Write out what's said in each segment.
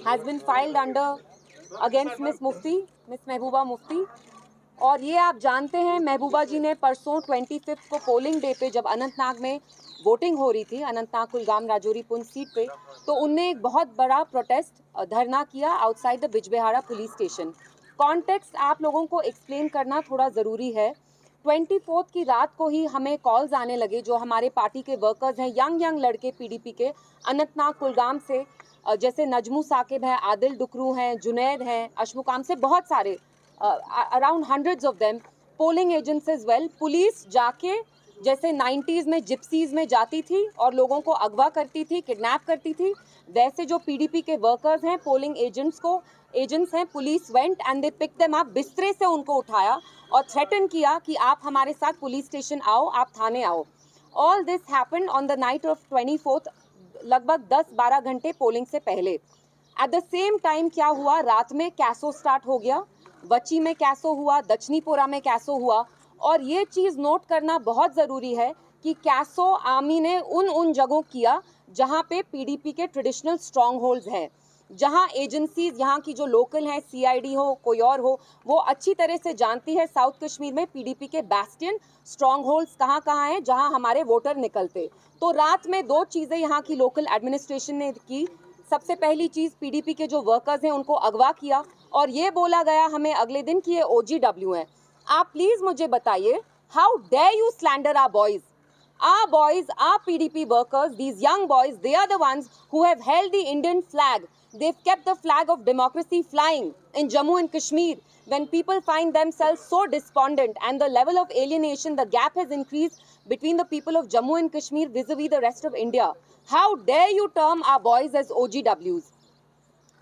has been filed under against Miss Mehbooba Mufti। और ये आप जानते हैं महबूबा जी ने परसों 25 को पोलिंग डे पे जब अनंतनाग में वोटिंग हो रही थी, अनंतनाग कुलगाम राजौरी पुंछ सीट पे, तो उनने एक बहुत बड़ा प्रोटेस्ट धरना किया outside the Bijbehara police station. Context आप लोगों को एक्सप्लेन करना थोड़ा ज़रूरी है। 24 की रात को ही हमें कॉल्स आने लगे, जो हमारे पार्टी के वर्कर्स हैं, यंग लड़के पीडीपी के अनंतनाग कुलगाम से, जैसे नजमू साकिब हैं, आदिल डुकरू हैं, जुनैद हैं, अशमुकाम से, बहुत सारे around hundreds of them, polling agents as well. Police जाके जैसे 90s में जिप्सीज में जाती थी और लोगों को अगवा करती थी, किडनैप करती थी, वैसे जो पीडीपी के वर्कर्स हैं, पोलिंग एजेंट्स हैं, police went and they pick them up, बिस्तरे से उनको उठाया और थ्रेटन किया कि आप हमारे साथ पुलिस स्टेशन आओ, आप थाने आओ। All this happened on the night of 24, लगभग 10-12 घंटे पोलिंग से पहले। एट द सेम टाइम क्या हुआ, रात में कैसो स्टार्ट हो गया, वची में कैसो हुआ, दक्षिणीपुरा में कैसो हुआ। और ये चीज़ नोट करना बहुत ज़रूरी है कि कैसो आर्मी ने उन जगहों किया जहाँ पे पीडीपी के ट्रेडिशनल स्ट्रॉन्ग होल्ड्स हैं, जहाँ एजेंसीज यहाँ की जो लोकल हैं, सीआईडी हो कोई और हो, वो अच्छी तरह से जानती है साउथ कश्मीर में पीडीपी के बैस्टियन स्ट्रॉन्ग होल्ड्स कहाँ हैं जहाँ हमारे वोटर निकलते। तो रात में 2 चीज़ें यहाँ की लोकल एडमिनिस्ट्रेशन ने की। सबसे पहली चीज़, पीडीपी के जो वर्कर्स हैं उनको अगवा किया और ये बोला गया हमें अगले दिन कि ये OGW हैं। आप प्लीज़ मुझे बताइए, how dare you slander our boys? Our boys, our PDP workers, these young boys, they are the ones who have held the Indian flag. They've kept the flag of democracy flying in Jammu and Kashmir. When people find themselves so despondent and the level of alienation, the gap has increased between the people of Jammu and Kashmir vis-a-vis the rest of India. How dare you term our boys as OGWs?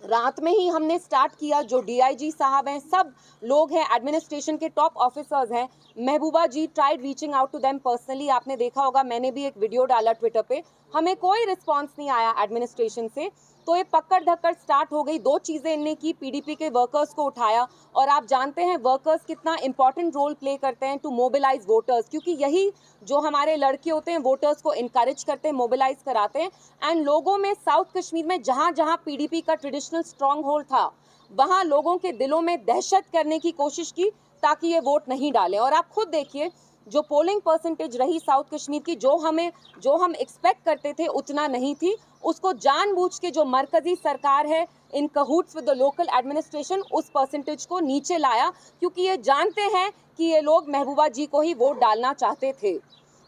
रात में ही हमने start किया, जो DIG साहब हैं, सब लोग हैं, एडमिनिस्ट्रेशन के टॉप ऑफिसर्स हैं, Mehbooba ji tried reaching out to them personally. आपने देखा होगा, मैंने भी एक वीडियो डाला ट्विटर पे, हमें कोई रिस्पांस नहीं आया एडमिनिस्ट्रेशन से। तो ये पकड़ धक्कड़ स्टार्ट हो गई। 2 चीज़ें इनने की, पीडीपी के वर्कर्स को उठाया, और आप जानते हैं वर्कर्स कितना इंपॉर्टेंट रोल प्ले करते हैं टू मोबिलाइज वोटर्स, क्योंकि यही जो हमारे लड़के होते हैं वोटर्स को इनकरेज करते हैं, मोबिलाइज कराते हैं। एंड लोगों में साउथ कश्मीर में जहाँ जहाँ पीडीपी का ट्रेडिशनल स्ट्रॉन्ग होल्ड था, वहाँ लोगों के दिलों में दहशत करने की कोशिश की ताकि ये वोट नहीं डालें। और आप खुद देखिए, जो पोलिंग परसेंटेज रही साउथ कश्मीर की, जो हम एक्सपेक्ट करते थे उतना नहीं थी। उसको जानबूझ के जो मरकजी सरकार है इन कहूट्स विद द लोकल एडमिनिस्ट्रेशन, उस परसेंटेज को नीचे लाया, क्योंकि ये जानते हैं कि ये लोग महबूबा जी को ही वोट डालना चाहते थे।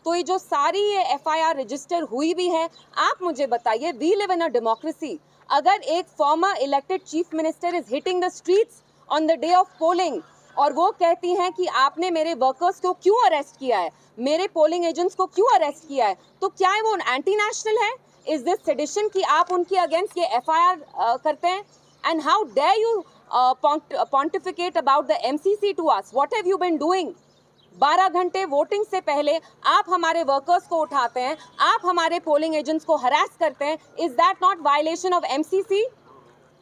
तो ये जो सारी ये FIR रजिस्टर हुई भी है, आप मुझे बताइए, we live in a democracy. अगर एक former elected chief minister is hitting the streets on the day of polling और वो कहती हैं कि आपने मेरे वर्कर्स को क्यों अरेस्ट किया है, मेरे पोलिंग एजेंट्स को क्यों अरेस्ट किया है, तो क्या है वो एंटी नेशनल है? इज दिस सेडिशन कि आप उनके अगेंस्ट ये FIR करते हैं? And how dare you pontificate about the MCC to us? What have you been doing? 12 घंटे वोटिंग से पहले आप हमारे वर्कर्स को उठाते हैं, आप हमारे पोलिंग एजेंट्स को हरास करते हैं। Is that not violation of MCC?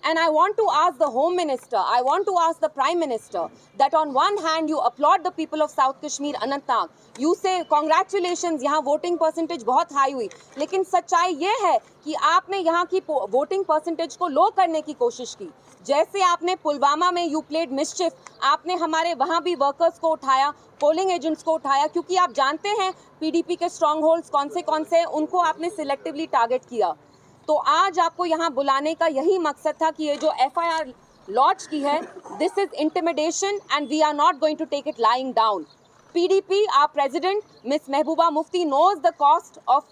And I want to ask the Home Minister, I want to ask the Prime Minister, that on one hand you applaud the people of South Kashmir, Anantnag, you say congratulations, यहाँ voting percentage बहुत high हुई, लेकिन सच्चाई ये है कि आपने यहाँ की वोटिंग परसेंटेज को लो करने की कोशिश की। जैसे आपने पुलवामा में यू प्लेड मिस्चिफ, आपने हमारे वहाँ भी वर्कर्स को उठाया, पोलिंग एजेंट्स को उठाया, क्योंकि आप जानते हैं पीडीपी के स्ट्रॉन्ग होल्ड्स कौन से हैं, उनको आपने सिलेक्टिवली टारगेट किया। तो आज आपको यहाँ बुलाने का यही मकसद था कि ये जो FIR लॉन्च की है, this is intimidation and we are not going to take it lying down. PDP, our president, Miss Mehbooba Mufti, knows the cost of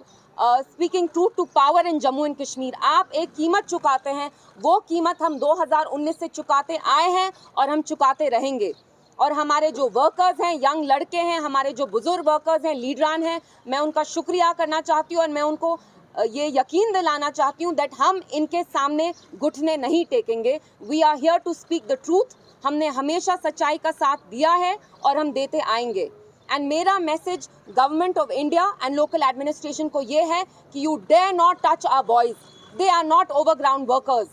speaking truth to power in Jammu and Kashmir. आप एक कीमत चुकाते हैं, वो कीमत हम 2019 से चुकाते आए हैं और हम चुकाते रहेंगे। और हमारे जो वर्कर्स हैं, यंग लड़के हैं, हमारे जो बुजुर्ग वर्कर्स हैं, लीडरान हैं, मैं उनका शुक्रिया करना चाहती हूँ और मैं उनको ये यकीन दिलाना चाहती हूँ दैट हम इनके सामने घुटने नहीं टेकेंगे। We are here to speak the truth. हमने हमेशा सच्चाई का साथ दिया है और हम देते आएंगे। एंड मेरा message government of India and local administration को ये है कि you dare not touch our boys. They are not overground workers,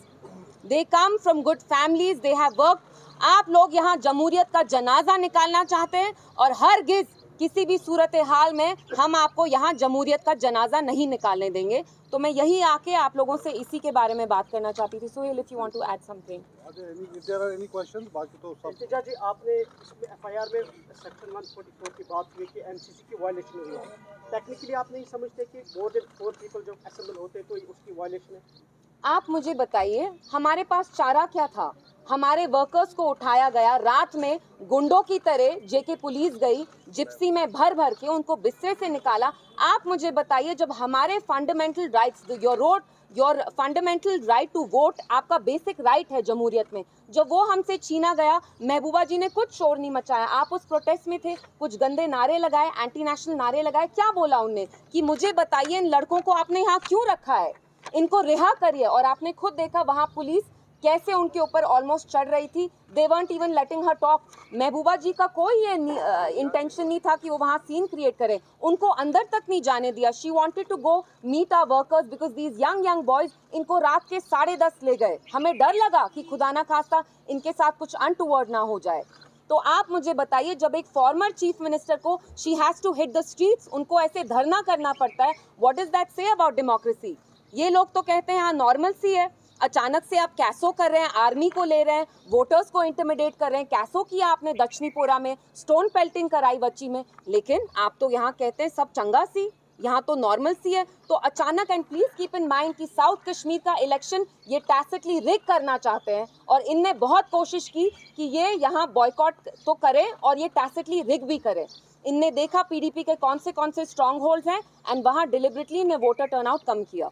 they come from good families, they have work. आप लोग यहाँ जमहूरियत का जनाजा निकालना चाहते हैं और हरगिज किसी भी सूरत हाल में हम आपको यहाँ जमहूरियत का जनाजा नहीं निकालने देंगे। तो मैं यही आके आप लोगों से इसी के बारे में बात करना चाहती थी। Sohail, if you want to add something. Any questions? बाकी तो सब इल्तिजा जी, आपने इसमें एफआईआर में सेक्शन 144 की बात की कि एमसीसी की वायलेशन हुई है। टेक्निकली आप नहीं समझते कि मोर देन 4 पीपल जो असेंबल होते तो उसकी वायलेशन है? आप मुझे बताइए, हमारे पास चारा क्या था? हमारे वर्कर्स को उठाया गया, रात में गुंडों की तरह जेके पुलिस गई, जिप्सी में भर भर के उनको बिस्तर से निकाला। आप मुझे बताइए, जब हमारे fundamental rights, your fundamental right to vote, आपका बेसिक राइट है जमहूरियत में, जब वो हमसे छीना गया, महबूबा जी ने कुछ शोर नहीं मचाया। आप उस प्रोटेस्ट में थे, कुछ गंदे नारे लगाए, एंटी नेशनल नारे लगाए। क्या बोला उनने कि मुझे बताइए इन लड़कों को आपने यहाँ क्यों रखा है, इनको रिहा करिए। और आपने खुद देखा वहां पुलिस कैसे उनके ऊपर ऑलमोस्ट चढ़ रही थी। दे weren't even letting her talk। महबूबा जी का कोई ये इंटेंशन नहीं था कि वो वहाँ सीन क्रिएट करें, उनको अंदर तक नहीं जाने दिया। She wanted to go meet our workers because these young boys, इनको रात के 10:30 ले गए। हमें डर लगा कि खुदा ना खास्ता इनके साथ कुछ अनटूवर्ड ना हो जाए। तो आप मुझे बताइए, जब एक फॉर्मर चीफ मिनिस्टर को she has to hit the streets, उनको ऐसे धरना करना पड़ता है, what is that say about democracy? ये लोग तो कहते हैं हाँ नॉर्मल सी है, अचानक से आप कैसो कर रहे हैं, आर्मी को ले रहे हैं, वोटर्स को इंटिमिडेट कर रहे हैं। कैसो किया आपने दक्षिणीपुरा में, स्टोन पेल्टिंग कराई बच्ची में, लेकिन आप तो यहाँ कहते हैं सब चंगा सी, यहाँ तो नॉर्मल सी है। तो अचानक, and please keep in mind कि साउथ कश्मीर का इलेक्शन ये टैसिटली रिग करना चाहते हैं, और इनने बहुत कोशिश की कि ये यहाँ बॉयकॉट तो करें और ये टैसिटली रिग भी करें। इनने देखा पीडीपी के कौन से स्ट्रॉन्ग होल्ड्स हैं, एंड वहाँ डिलिबरेटली ने वोटर टर्नआउट कम किया।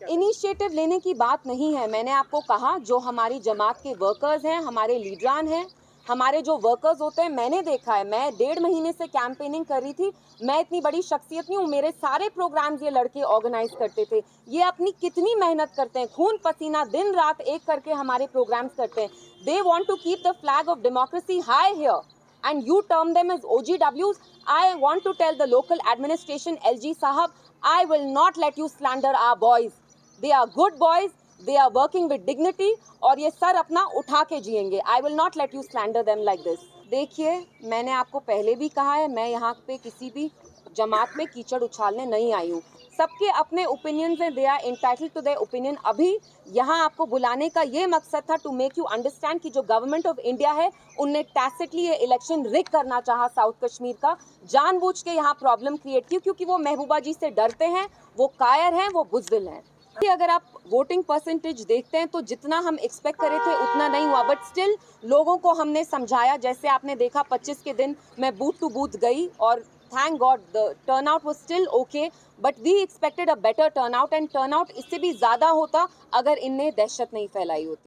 इनिशिएटिव लेने की बात नहीं है। मैंने आपको कहा, जो हमारी जमात के वर्कर्स हैं, हमारे लीडरान हैं, हमारे जो वर्कर्स होते हैं, मैंने देखा है। मैं 1.5 महीने से कैंपेनिंग कर रही थी। मैं इतनी बड़ी शख्सियत नहीं हूँ, मेरे सारे प्रोग्राम्स ये लड़के ऑर्गेनाइज करते थे। ये अपनी कितनी मेहनत करते हैं, खून पसीना दिन रात एक करके हमारे प्रोग्राम्स करते हैं। They want to keep the flag of democracy high here, and you term them as OGWs. I want to tell the local administration, LG Sahab, I will not let you slander our boys. They are good boys, they are working with dignity, और ये sir अपना उठा के जिएंगे। I will not let you slander them like this. देखिए, मैंने आपको पहले भी कहा है, मैं यहाँ पे किसी भी जमात में कीचड़ उछालने नहीं आई हूँ। सबके अपने ओपिनियंस हैं, they are entitled to their opinion. अभी यहाँ आपको बुलाने का ये मकसद था टू मेक यू अंडरस्टैंड कि जो गवर्नमेंट ऑफ इंडिया है, उनने टैसिटली ये इलेक्शन रिग करना चाहा साउथ कश्मीर का, जानबूझ के यहाँ प्रॉब्लम क्रिएट की, क्योंकि वो महबूबा जी से डरते हैं, वो कायर हैं, वो बुज़दिल हैं। अगर आप वोटिंग परसेंटेज देखते हैं तो जितना हम एक्सपेक्ट करे थे उतना नहीं हुआ, बट स्टिल लोगों को हमने समझाया। जैसे आपने देखा 25 के दिन मैं बूथ टू बूथ गई, और thank God the turnout was still okay, but we expected a better turnout, and turnout इससे भी ज़्यादा होता अगर इनने दहशत नहीं फैलाई होती।